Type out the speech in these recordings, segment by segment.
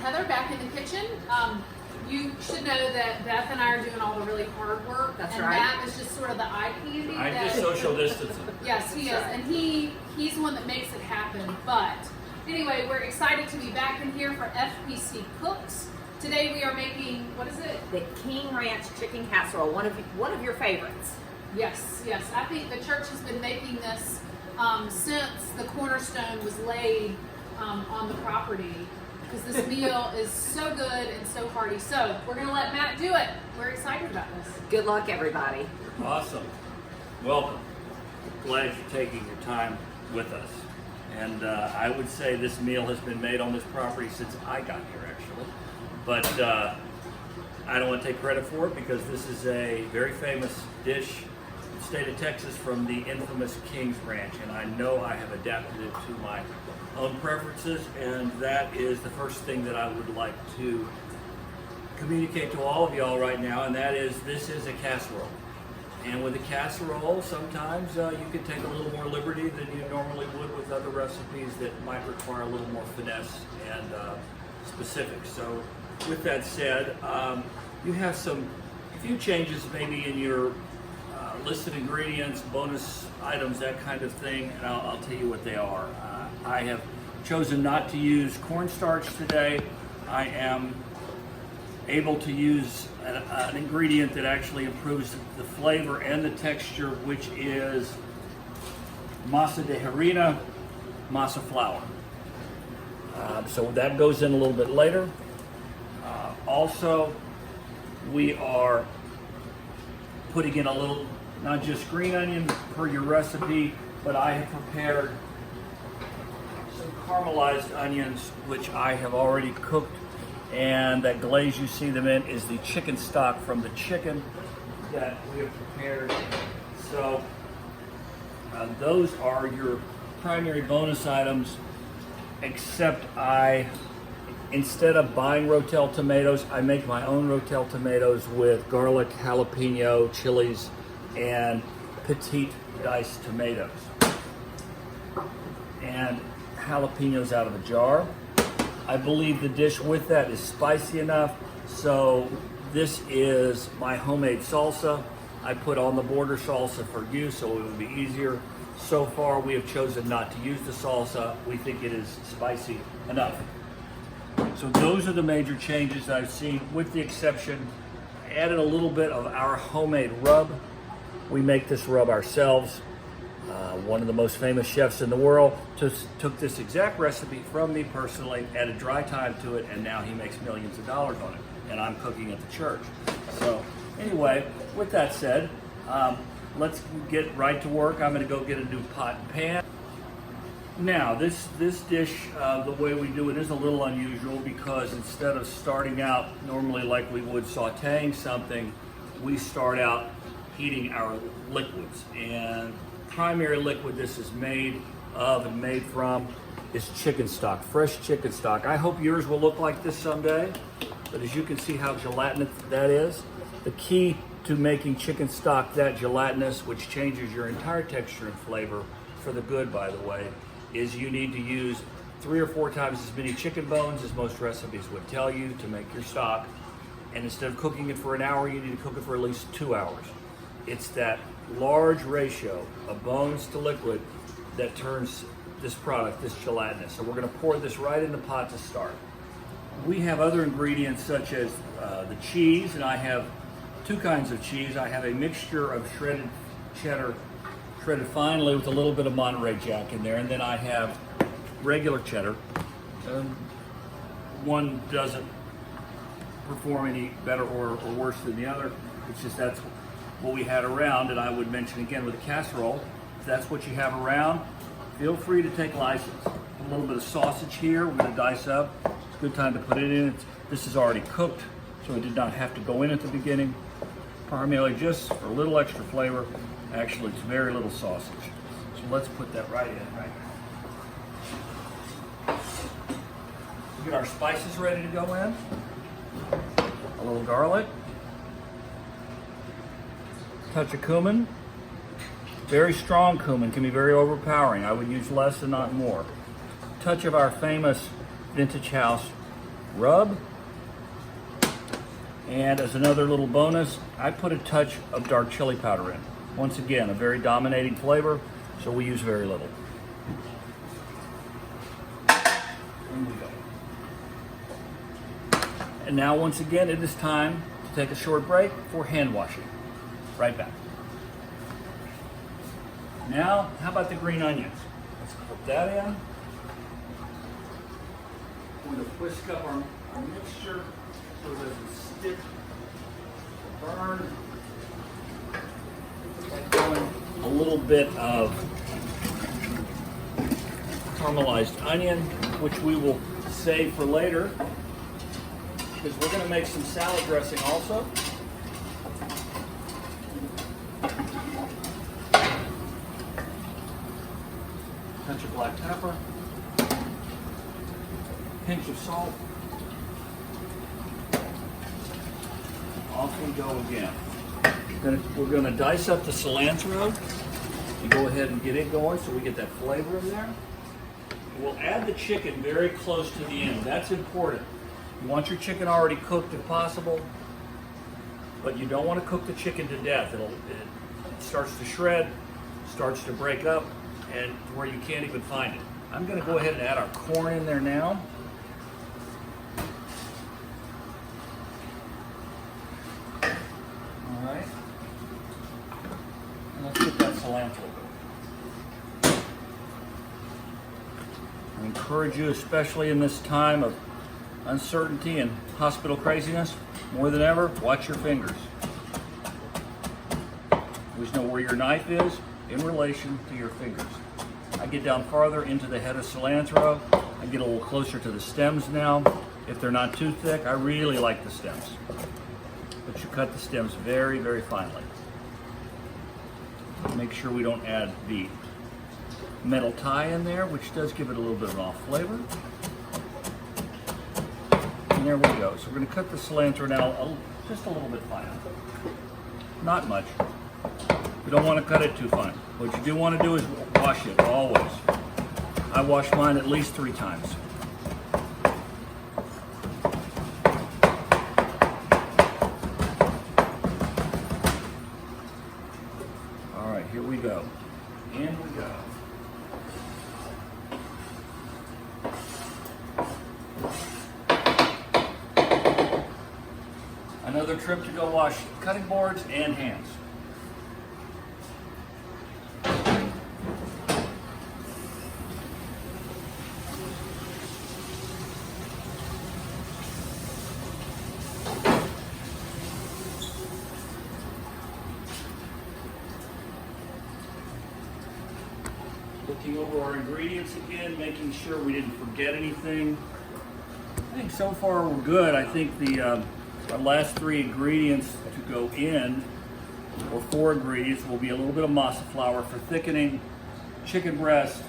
Heather back in the kitchen. You should know that Beth and I are doing all the really hard work. That's and right. Matt is just sort of the eye candy. I'm just social distancing. Yes, he is. That's right. And he's the one that makes it happen. But anyway, we're excited to be back in here for FPC Cooks. Today we are making, what is it? The King Ranch chicken casserole, one of your favorites. Yes. I think the church has been making this since the cornerstone was laid on the property, because this meal is so good and so hearty. So we're going to let Matt do it. We're excited about this. Good luck, everybody. Awesome. Welcome. Glad you're taking your time with us. And I would say this meal has been made on this property since I got here, actually. But I don't want to take credit for it, because this is a very famous dish in the state of Texas from the infamous King's Ranch. And I know I have adapted it to my own preferences, and that is the first thing that I would like to communicate to all of y'all right now, and that is this is a casserole. And with a casserole, sometimes you can take a little more liberty than you normally would with other recipes that might require a little more finesse and specifics. So with that said, you have a few changes maybe in your listed ingredients, bonus items, that kind of thing, and I'll tell you what they are. I have chosen not to use cornstarch today. I am able to use an ingredient that actually improves the flavor and the texture, which is masa de harina, masa flour. So that goes in a little bit later. Also, we are putting in a little, not just green onion per your recipe, but I have prepared some caramelized onions, which I have already cooked, and that glaze you see them in is the chicken stock from the chicken that we have prepared. So those are your primary bonus items, except instead of buying Rotel tomatoes, I make my own Rotel tomatoes with garlic, jalapeno, chilies, and petite diced tomatoes. And jalapenos out of a jar. I believe the dish with that is spicy enough, so this is my homemade salsa. I put on the border salsa for you so it would be easier. So far we have chosen not to use the salsa. We think it is spicy enough. So those are the major changes I've seen, with the exception, I added a little bit of our homemade rub. We make this rub ourselves. One of the most famous chefs in the world took this exact recipe from me personally, added dry thyme to it, and now he makes millions of dollars on it. And I'm cooking at the church. So anyway, with that said, let's get right to work. I'm going to go get a new pot and pan. Now, this dish, the way we do it is a little unusual, because instead of starting out normally like we would sauteing something, we start out heating our liquids. And primary liquid this is made of and made from is chicken stock, fresh chicken stock. I hope yours will look like this someday, but as you can see how gelatinous that is. The key to making chicken stock that gelatinous, which changes your entire texture and flavor for the good, by the way, is you need to use 3 or 4 times as many chicken bones as most recipes would tell you to make your stock. And instead of cooking it for an hour, you need to cook it for at least 2 hours. It's that large ratio of bones to liquid that turns this product, this gelatinous. So we're going to pour this right in the pot to start. We have other ingredients such as the cheese, and I have 2 kinds of cheese. I have a mixture of shredded cheddar, shredded finely with a little bit of Monterey Jack in there, and then I have regular cheddar. One doesn't perform any better or worse than the other. It's just that's what we had around, and I would mention again with a casserole, if that's what you have around, feel free to take license. A little bit of sausage here, we're going to dice up. It's a good time to put it in. This is already cooked, so it did not have to go in at the beginning. Primarily just for a little extra flavor. Actually, it's very little sausage. So let's put that right in right now. Get our spices ready to go in. A little garlic. Touch of cumin. Very strong cumin, can be very overpowering. I would use less and not more. Touch of our famous Vintage House rub. And as another little bonus, I put a touch of dark chili powder in. Once again, a very dominating flavor, so we use very little. In we go. And now once again, it is time to take a short break for hand washing. Right back. Now, how about the green onions? Let's put that in. We're going to whisk up our mixture so it doesn't stick or burn. Like going a little bit of caramelized onion, which we will save for later, because we're going to make some salad dressing also. Touch of black pepper, pinch of salt. Off we go again. We're going to dice up the cilantro and go ahead and get it going so we get that flavor in there. We'll add the chicken very close to the end. That's important. You want your chicken already cooked if possible, but you don't want to cook the chicken to death. It starts to shred, starts to break up, and where you can't even find it. I'm going to go ahead and add our corn in there now. All right. And let's get that cilantro. I encourage you, especially in this time of uncertainty and hospital craziness, more than ever, watch your fingers. Always know where your knife is in relation to your fingers. I get down farther into the head of cilantro. I get a little closer to the stems now. If they're not too thick, I really like the stems. But you cut the stems very, very finely. Make sure we don't add the metal tie in there, which does give it a little bit of an off flavor. And there we go. So we're going to cut the cilantro now just a little bit finer. Not much. We don't want to cut it too fine. What you do want to do is wash it always. I wash mine at least 3 times. All right, here we go. In we go. Another trip to go wash cutting boards and hands. Looking over our ingredients again, making sure we didn't forget anything. I think so far we're good. I think the our last 3 ingredients to go in, or 4 ingredients, will be a little bit of masa flour for thickening, chicken breast,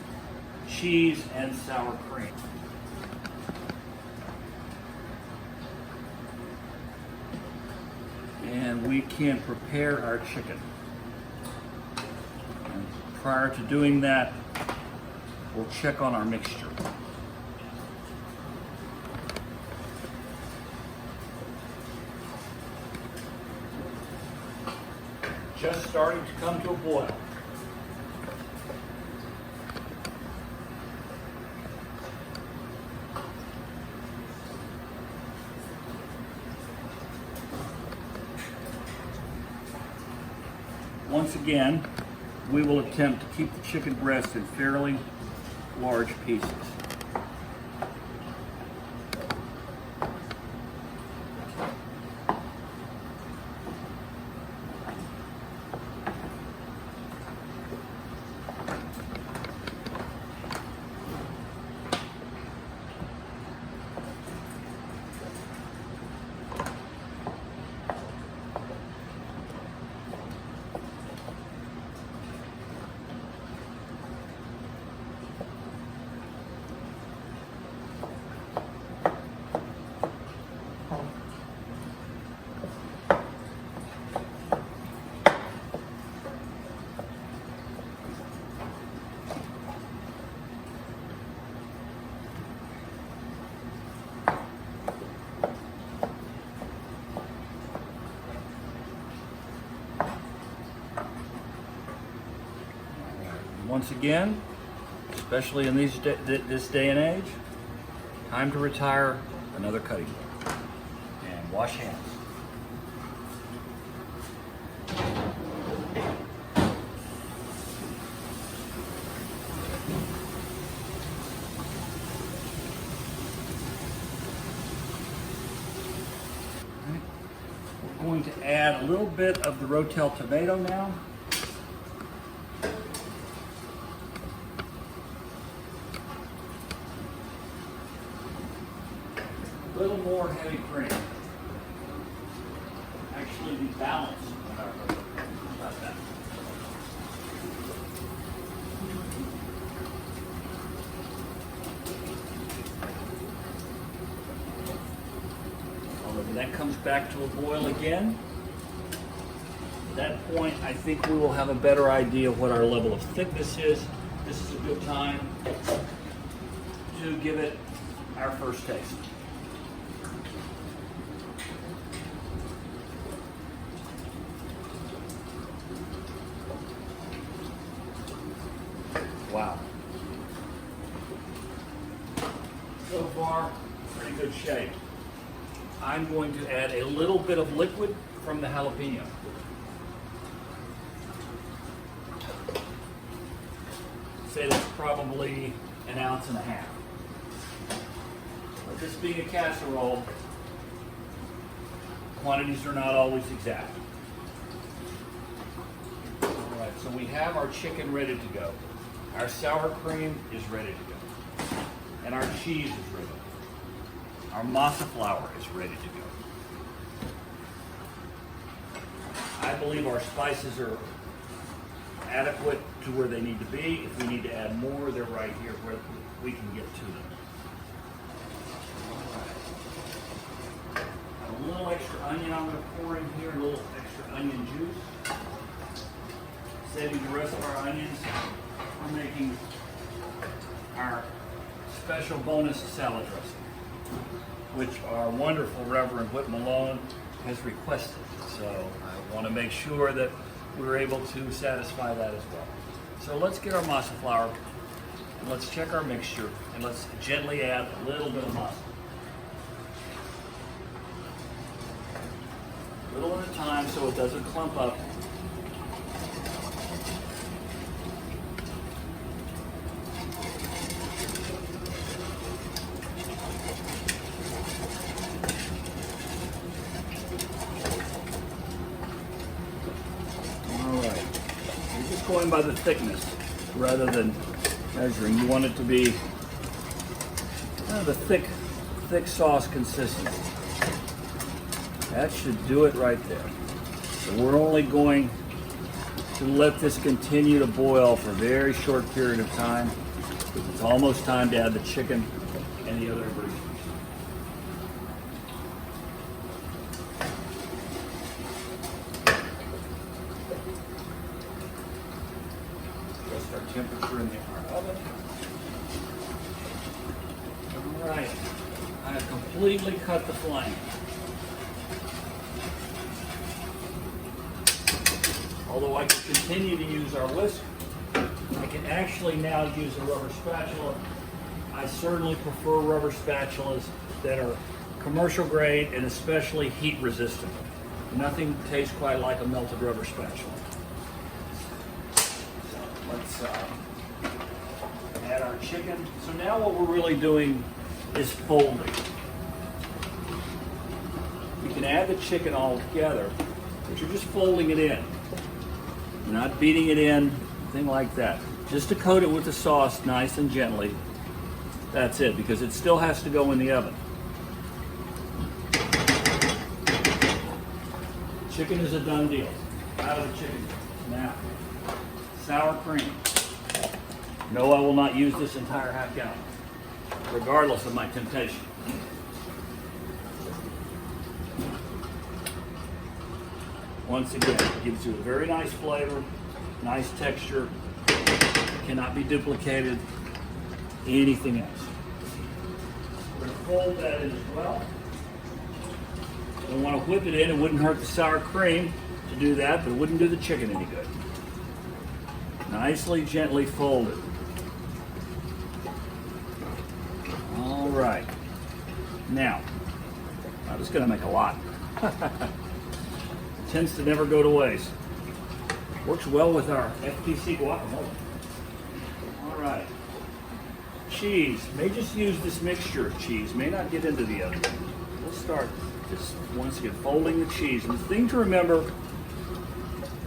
cheese, and sour cream. And we can prepare our chicken. And prior to doing that, we'll check on our mixture. Just starting to come to a boil. Once again, we will attempt to keep the chicken breast in fairly large pieces. And once again, especially in this day and age, time to retire another cutting board. And wash hands. We're going to add a little bit of the Rotel tomato now. A little more heavy cream. Actually, be balanced in our cooking. How about that? When that comes back to a boil again, at that point, I think we will have a better idea of what our level of thickness is. This is a good time to give it our first taste. Wow. So far, pretty good shape. I'm going to add a little bit of liquid from the jalapeno. Say that's probably 1.5 ounces. But this being a casserole, quantities are not always exact. All right, so we have our chicken ready to go. Our sour cream is ready to go. And our cheese is ready. Our masa flour is ready to go. I believe our spices are adequate to where they need to be. If we need to add more, they're right here where we can get to them. All right. A little extra onion I'm going to pour in here, a little extra onion juice. Saving the rest of our onions, we're making our special bonus salad dressing, which our wonderful Reverend Whit Malone has requested. So I want to make sure that we're able to satisfy that as well. So let's get our masa flour, and let's check our mixture, and let's gently add a little bit of masa. A little at a time so it doesn't clump up. Going by the thickness rather than measuring. You want it to be the thick sauce consistency. That should do it right there. So we're only going to let this continue to boil for a very short period of time. It's almost time to add the chicken and the other ingredients. Our temperature in our oven. All right, I have completely cut the flame. Although I can continue to use our whisk, I can actually now use a rubber spatula. I certainly prefer rubber spatulas that are commercial grade and especially heat resistant. Nothing tastes quite like a melted rubber spatula. Let's add our chicken. So now what we're really doing is folding. You can add the chicken all together, but you're just folding it in. You're not beating it in, anything like that. Just to coat it with the sauce nice and gently. That's it, because it still has to go in the oven. Chicken is a done deal. Out of the chicken. Now, sour cream. No, I will not use this entire half gallon, regardless of my temptation. Once again, it gives you a very nice flavor, nice texture, cannot be duplicated, anything else. We're going to fold that in as well. Don't want to whip it in, it wouldn't hurt the sour cream to do that, but it wouldn't do the chicken any good. Nicely, gently folded. All right. Now, I'm just going to make a lot. Tends to never go to waste. Works well with our FPC guacamole. All right. Cheese. May just use this mixture of cheese. May not get into the other. We'll start just once again folding the cheese. And the thing to remember, I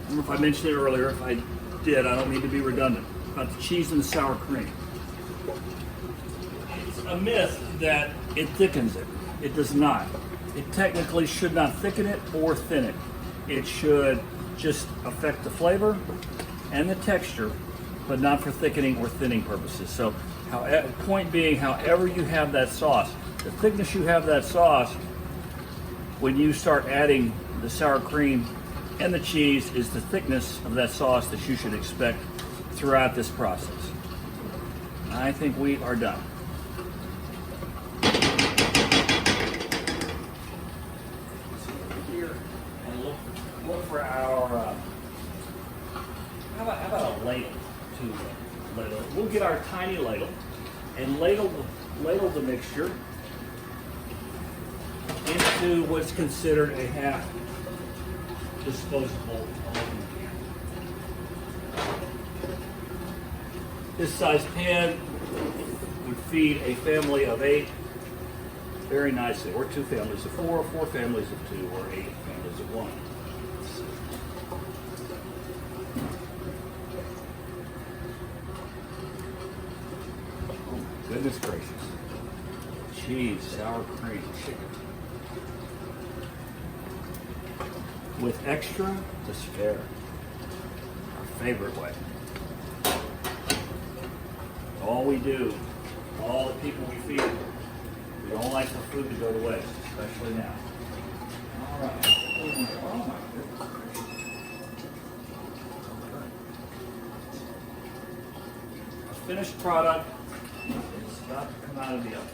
don't know if I mentioned it earlier. If I did, I don't need to be redundant, about the cheese and the sour cream. It's a myth that it thickens it. It does not. It technically should not thicken it or thin it. It should just affect the flavor and the texture, but not for thickening or thinning purposes. So, point being, however you have that sauce, the thickness you have that sauce, when you start adding the sour cream and the cheese, is the thickness of that sauce that you should expect throughout this process. I think we are done. Here, and look for our, how about a ladle? Ladle. We'll get our tiny ladle and ladle the mixture into what's considered a half disposable aluminum can. This size pan would feed a family of 8 very nicely, or 2 families of 4, 4 families of 2, or 8 families of 1. Goodness gracious. Cheese, sour cream, chicken. With extra to spare. Our favorite way. All we do, all the people we feed, we don't like the food to go to waste, especially now. All right. Oh my goodness. A finished product. It's about to come out of the oven.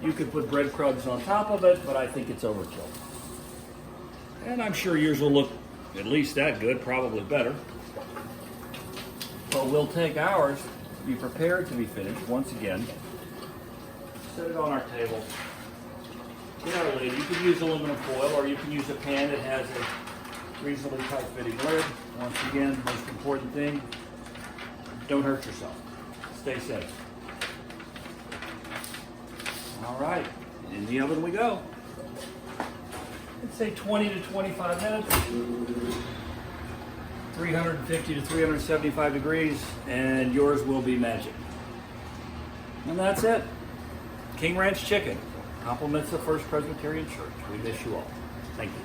You could put breadcrumbs on top of it, but I think it's overkill. And I'm sure yours will look at least that good, probably better. But we'll take ours, be prepared to be finished once again. Set it on our table. Get our lid. You can use aluminum foil, or you can use a pan that has a reasonably tight fitting lid. Once again, most important thing, don't hurt yourself. Stay safe. All right, in the oven we go. Let's say 20 to 25 minutes, 350 to 375 degrees, and yours will be magic. And that's it. King Ranch Chicken compliments the First Presbyterian Church. We miss you all. Thank you.